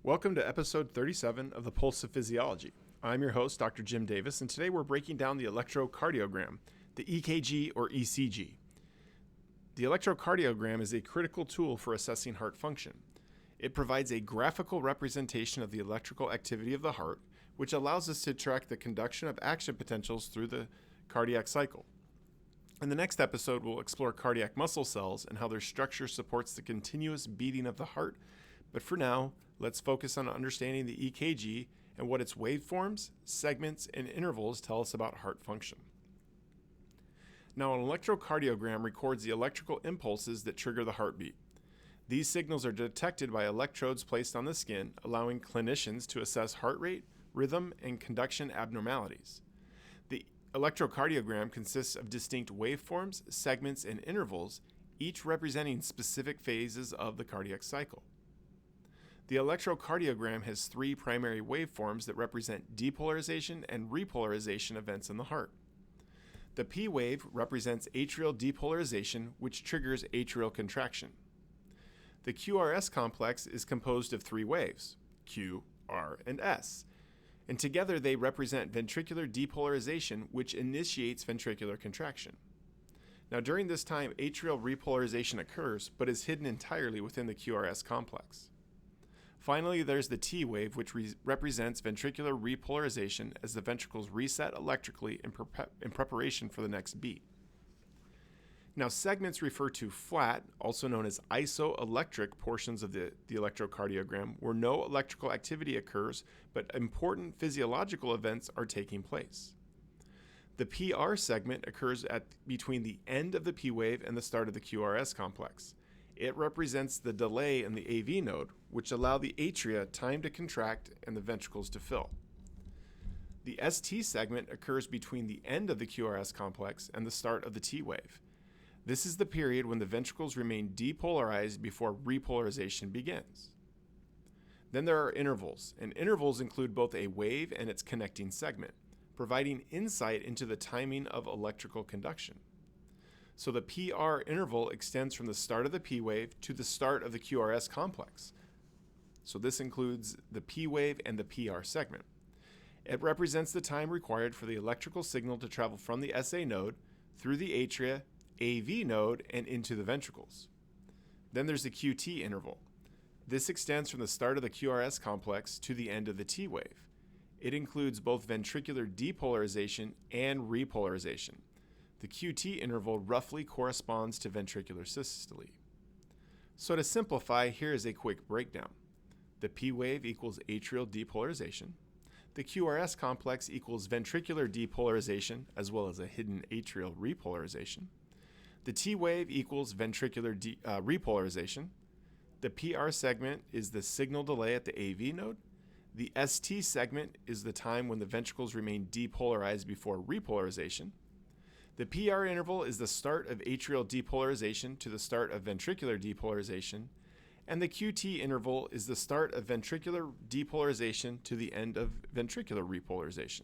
Welcome to episode 37 of the Pulse of Physiology. I'm your host, Dr. Jim Davis, and today we're breaking down the electrocardiogram, the EKG or ECG. The electrocardiogram is a critical tool for assessing heart function. It provides a graphical representation of the electrical activity of the heart, which allows us to track the conduction of action potentials through the cardiac cycle. In the next episode, we'll explore cardiac muscle cells and how their structure supports the continuous beating of the heart. But for now, let's focus on understanding the EKG and what its waveforms, segments, and intervals tell us about heart function. Now, an electrocardiogram records the electrical impulses that trigger the heartbeat. These signals are detected by electrodes placed on the skin, allowing clinicians to assess heart rate, rhythm, and conduction abnormalities. The electrocardiogram consists of distinct waveforms, segments, and intervals, each representing specific phases of the cardiac cycle. The electrocardiogram has three primary waveforms that represent depolarization and repolarization events in the heart. The P wave represents atrial depolarization, which triggers atrial contraction. The QRS complex is composed of three waves, Q, R, and S, and together they represent ventricular depolarization, which initiates ventricular contraction. Now, during this time, atrial repolarization occurs, but is hidden entirely within the QRS complex. Finally, there's the T wave, which represents ventricular repolarization as the ventricles reset electrically in preparation for the next beat. Now, segments refer to flat, also known as isoelectric portions of the electrocardiogram, where no electrical activity occurs, but important physiological events are taking place. The PR segment occurs between the end of the P wave and the start of the QRS complex. It represents the delay in the AV node, which allow the atria time to contract and the ventricles to fill. The ST segment occurs between the end of the QRS complex and the start of the T wave. This is the period when the ventricles remain depolarized before repolarization begins. Then there are intervals, and intervals include both a wave and its connecting segment, providing insight into the timing of electrical conduction. So the PR interval extends from the start of the P wave to the start of the QRS complex. So this includes the P wave and the PR segment. It represents the time required for the electrical signal to travel from the SA node through the atria, AV node, and into the ventricles. Then there's the QT interval. This extends from the start of the QRS complex to the end of the T wave. It includes both ventricular depolarization and repolarization. The QT interval roughly corresponds to ventricular systole. So to simplify, here is a quick breakdown. The P wave equals atrial depolarization. The QRS complex equals ventricular depolarization as well as a hidden atrial repolarization. The T wave equals ventricular repolarization. The PR segment is the signal delay at the AV node. The ST segment is the time when the ventricles remain depolarized before repolarization. The PR interval is the start of atrial depolarization to the start of ventricular depolarization, and the QT interval is the start of ventricular depolarization to the end of ventricular repolarization.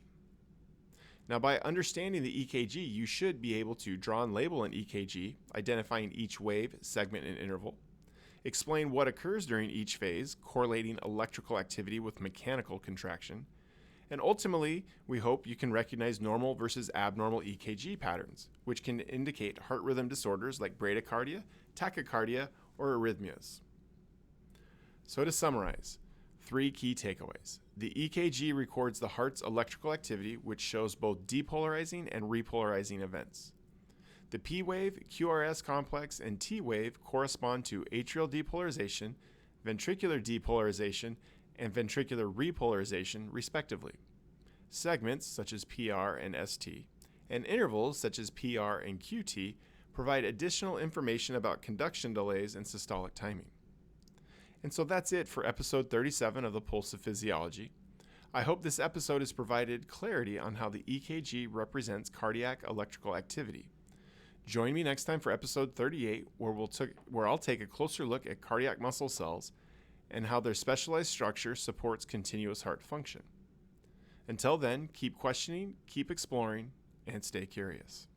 Now, by understanding the EKG, you should be able to draw and label an EKG, identifying each wave, segment, and interval, explain what occurs during each phase, correlating electrical activity with mechanical contraction, and ultimately, we hope you can recognize normal versus abnormal EKG patterns, which can indicate heart rhythm disorders like bradycardia, tachycardia, or arrhythmias. So to summarize, three key takeaways. The EKG records the heart's electrical activity, which shows both depolarizing and repolarizing events. The P wave, QRS complex, and T wave correspond to atrial depolarization, ventricular depolarization, and ventricular repolarization, respectively. Segments, such as PR and ST, and intervals, such as PR and QT, provide additional information about conduction delays and systolic timing. And so that's it for episode 37 of the Pulse of Physiology. I hope this episode has provided clarity on how the EKG represents cardiac electrical activity. Join me next time for episode 38, where I'll take a closer look at cardiac muscle cells and how their specialized structure supports continuous heart function. Until then, keep questioning, keep exploring, and stay curious.